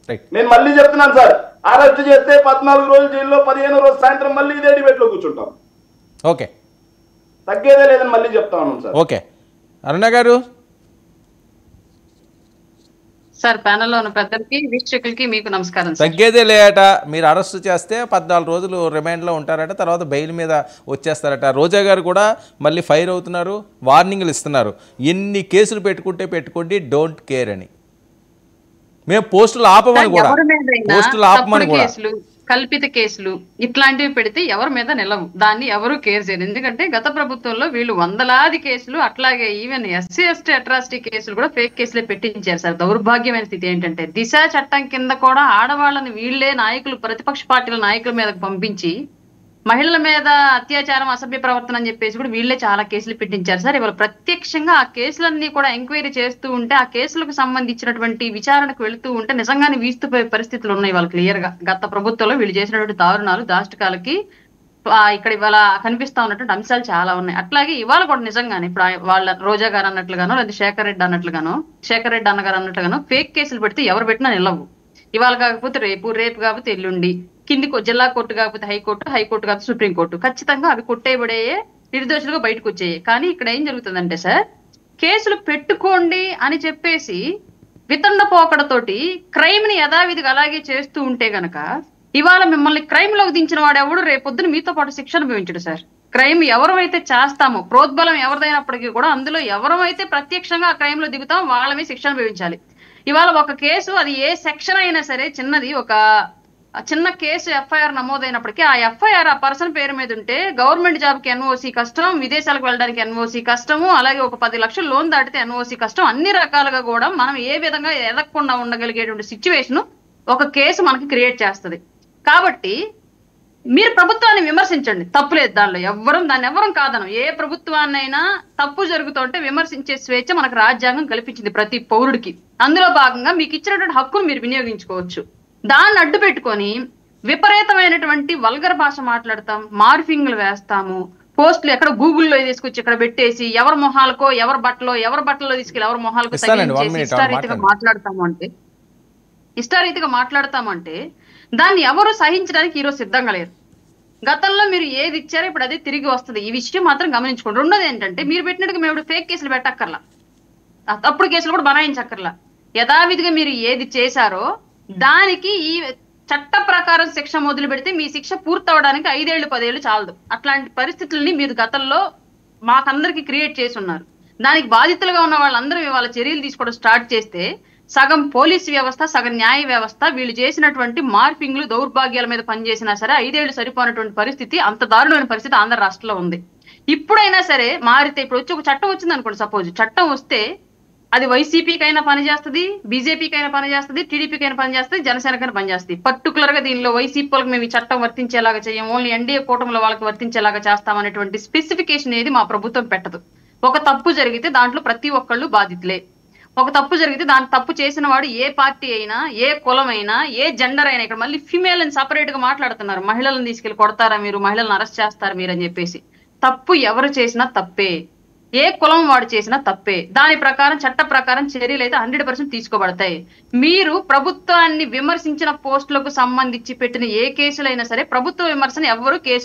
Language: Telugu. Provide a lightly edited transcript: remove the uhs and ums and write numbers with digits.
రైట్. నేను మళ్ళీ చెప్తున్నాను సార్, అరెస్ట్ చేస్తే 14 రోజులు జైల్లో, 15వ రోజు సాయంత్రం మళ్ళీ ఇదే డిబేట్ లో కూర్చుంటాం. ఓకే, తగ్గేదే లేదని మళ్ళీ చెప్తా ఉన్నాం సార్. ఓకే. అరుణ గారు. సార్, ప్యానెల్లో ఉన్న పెద్దలకి వీక్షకులకి మీకు నమస్కారం. తగ్గేదే లేట. మీరు అరెస్ట్ చేస్తే 14 రోజులు రిమాండ్లో ఉంటారట, తర్వాత బెయిల్ మీద వచ్చేస్తారట. రోజా గారు కూడా మళ్ళీ ఫైర్ అవుతున్నారు, వార్నింగ్లు ఇస్తున్నారు. ఎన్ని కేసులు పెట్టుకోండి, డోంట్ కేర్ అని. మేము పోస్టులు ఆపమని కూడా, పోస్టులు ఆపమని కూడా. కల్పిత కేసులు ఇట్లాంటివి పెడితే ఎవరి మీద నిలవు, దాన్ని ఎవరు కేర్ చేయరు. ఎందుకంటే గత ప్రభుత్వంలో వీళ్ళు వందలాది కేసులు, అట్లాగే ఈవెన్ ఎస్సీ ఎస్టీ అట్రాసిటీ కేసులు కూడా ఫేక్ కేసులే పెట్టించారు సార్. దౌర్భాగ్యమైన స్థితి ఏంటంటే దిశ చట్టం కింద కూడా ఆడవాళ్ళని వీళ్లే నాయకులు, ప్రతిపక్ష పార్టీల నాయకుల మీదకు పంపించి మహిళల మీద అత్యాచారం, అసభ్య ప్రవర్తన అని చెప్పేసి కూడా వీళ్లే చాలా కేసులు పెట్టించారు సార్. ఇవాళ ప్రత్యక్షంగా ఆ కేసులన్నీ కూడా ఎంక్వైరీ చేస్తూ ఉంటే, ఆ కేసులకు సంబంధించినటువంటి విచారణకు వెళుతూ ఉంటే నిజంగానే వీస్తుపోయే పరిస్థితులు ఉన్నాయి వాళ్ళు క్లియర్ గా. గత ప్రభుత్వంలో వీళ్ళు చేసినటువంటి దారుణాలు, దాష్టికాలకి ఇక్కడ ఇవాళ కనిపిస్తా ఉన్నటువంటి అంశాలు చాలా ఉన్నాయి. అట్లాగే ఇవాళ కూడా నిజంగానే ఇప్పుడు వాళ్ళ రోజా గారు అన్నట్లుగానో, లేదా శేఖర్ రెడ్డి అన్నగారు అన్నట్లుగానో ఫేక్ కేసులు పెడితే ఎవరు పెట్టినా నిలవు. ఇవాళ కాకపోతే రేపు, రేపు కాకపోతే ఎల్లుండి, కింది జిల్లా కోర్టు కాకపోతే హైకోర్టు, హైకోర్టు కాకపోతే సుప్రీంకోర్టు, ఖచ్చితంగా అవి కొట్టేయబడే నిర్దోషులుగా బయటకు వచ్చాయి. కానీ ఇక్కడ ఏం జరుగుతుందంటే సార్, కేసులు పెట్టుకోండి అని చెప్పేసి వితండ పోకడతోటి క్రైమ్ ని యథావిధిగా అలాగే చేస్తూ ఉంటే గనక ఇవాళ మిమ్మల్ని క్రైమ్ లోకి దించిన వాడు ఎవడు రేపొద్దున మీతో పాటు శిక్ష అనుభవించడు సార్. క్రైమ్ ఎవరైతే చేస్తామో, ప్రోద్బలం ఎవరిదైనప్పటికీ కూడా అందులో ఎవరైతే ప్రత్యక్షంగా ఆ క్రైమ్ లో దిగుతాం వాళ్ళమే శిక్ష అనుభవించాలి. ఇవాళ ఒక కేసు, అది ఏ సెక్షన్ అయినా సరే, చిన్నది ఒక చిన్న కేసు ఎఫ్ఐఆర్ నమోదైనప్పటికీ ఆ ఎఫ్ఐఆర్ ఆ పర్సన్ పేరు మీద ఉంటే గవర్నమెంట్ జాబ్ కి ఎన్ఓసి కష్టం, విదేశాలకు వెళ్ళడానికి ఎన్ఓసి కష్టము, అలాగే ఒక 10 లక్షలు లోన్ దాటితే ఎన్ఓసి కష్టం. అన్ని రకాలుగా కూడా మనం ఏ విధంగా ఎదగకుండా ఉండగలిగేటువంటి సిచ్యువేషన్ ఒక కేసు మనకి క్రియేట్ చేస్తుంది. కాబట్టి మీరు ప్రభుత్వాన్ని విమర్శించండి, తప్పులేదు దానిలో, దాన్ని ఎవరం కాదనం. ఏ ప్రభుత్వాన్నైనా తప్పు జరుగుతుంటే విమర్శించే స్వేచ్ఛ మనకు రాజ్యాంగం కల్పించింది ప్రతి పౌరుడికి. అందులో భాగంగా మీకు ఇచ్చినటువంటి హక్కును మీరు వినియోగించుకోవచ్చు. దాన్ని అడ్డు పెట్టుకొని విపరీతమైనటువంటి వల్గర్ భాష మాట్లాడతాం, మార్ఫింగ్లు వేస్తాము, పోస్టులు ఎక్కడ గూగుల్లో తీసుకొచ్చి ఇక్కడ పెట్టేసి ఎవరి మొహాలకో, ఎవరి బట్టలో తీసుకెళ్ళి ఎవరి మొహాలకో ఇష్టారీతిగా మాట్లాడతామంటే దాన్ని ఎవరు సహించడానికి ఈరోజు సిద్ధంగా లేరు. గతంలో మీరు ఏది ఇచ్చారో ఇప్పుడు అదే తిరిగి వస్తుంది. ఈ విషయం మాత్రం గమనించుకోండి. రెండోది ఏంటంటే, మీరు పెట్టినట్టుగా మేము ఫేక్ కేసులు పెట్టక్కర్లా, తప్పుడు కేసులు కూడా బనాయించక్కర్లా. యథావిధిగా మీరు ఏది చేశారో దానికి ఈ చట్ట ప్రకారం శిక్ష మొదలు పెడితే మీ శిక్ష పూర్తవడానికి 5 ఏళ్ళు 10 ఏళ్ళు చాలదు. అట్లాంటి పరిస్థితుల్ని మీరు గతంలో మాకందరికి క్రియేట్ చేసి ఉన్నారు. దానికి బాధితులుగా ఉన్న వాళ్ళందరూ ఇవాళ చర్యలు తీసుకోవడం స్టార్ట్ చేస్తే సగం పోలీసు వ్యవస్థ, సగం న్యాయ వ్యవస్థ వీళ్ళు చేసినటువంటి మార్పింగ్లు, దౌర్భాగ్యాల మీద పనిచేసినా సరే 5 ఏళ్ళు సరిపోయినటువంటి పరిస్థితి, అంత దారుణమైన పరిస్థితి ఆంధ్ర రాష్ట్రంలో ఉంది. ఇప్పుడైనా సరే మారితే, ఇప్పుడు వచ్చి ఒక చట్టం వచ్చింది అనుకోండి, సపోజ్ చట్టం వస్తే అది వైసీపీకైనా పనిచేస్తుంది, బీజేపీకైనా పనిచేస్తుంది, టీడీపీకైనా పనిచేస్తుంది, జనసేనకైనా పనిచేస్తుంది. పర్టికులర్ గా దీనిలో వైసీపీ వాళ్ళకి మేము ఈ చట్టం వర్తించేలాగా చేయం, ఓన్లీ ఎన్డీఏ కూటమిలో వాళ్ళకి వర్తించేలాగా చేస్తామనేటువంటి స్పెసిఫికేషన్ ఏది మా ప్రభుత్వం పెట్టదు. ఒక తప్పు జరిగితే దాంట్లో ప్రతి ఒక్కళ్ళు బాధితులే. ఒక తప్పు జరిగితే దాని తప్పు చేసిన వాడు ఏ పార్టీ అయినా, ఏ కులం అయినా, ఏ జెండర్ అయినా, ఇక్కడ మళ్ళీ ఫిమేల్ అని సపరేట్ గా మాట్లాడుతున్నారు, మహిళలను తీసుకెళ్లి కొడతారా మీరు, మహిళలను అరెస్ట్ చేస్తారా మీరు అని చెప్పేసి. తప్పు ఎవరు చేసినా తప్పే, ఏ కులం వాడు చేసినా తప్పే. దాని ప్రకారం చట్ట ప్రకారం చర్యలు అయితే 100% తీసుకోబడతాయి. మీరు ప్రభుత్వాన్ని విమర్శించిన పోస్టులకు సంబంధించి పెట్టిన ఏ కేసులైనా సరే ప్రభుత్వ విమర్శన ఎవరు కేసు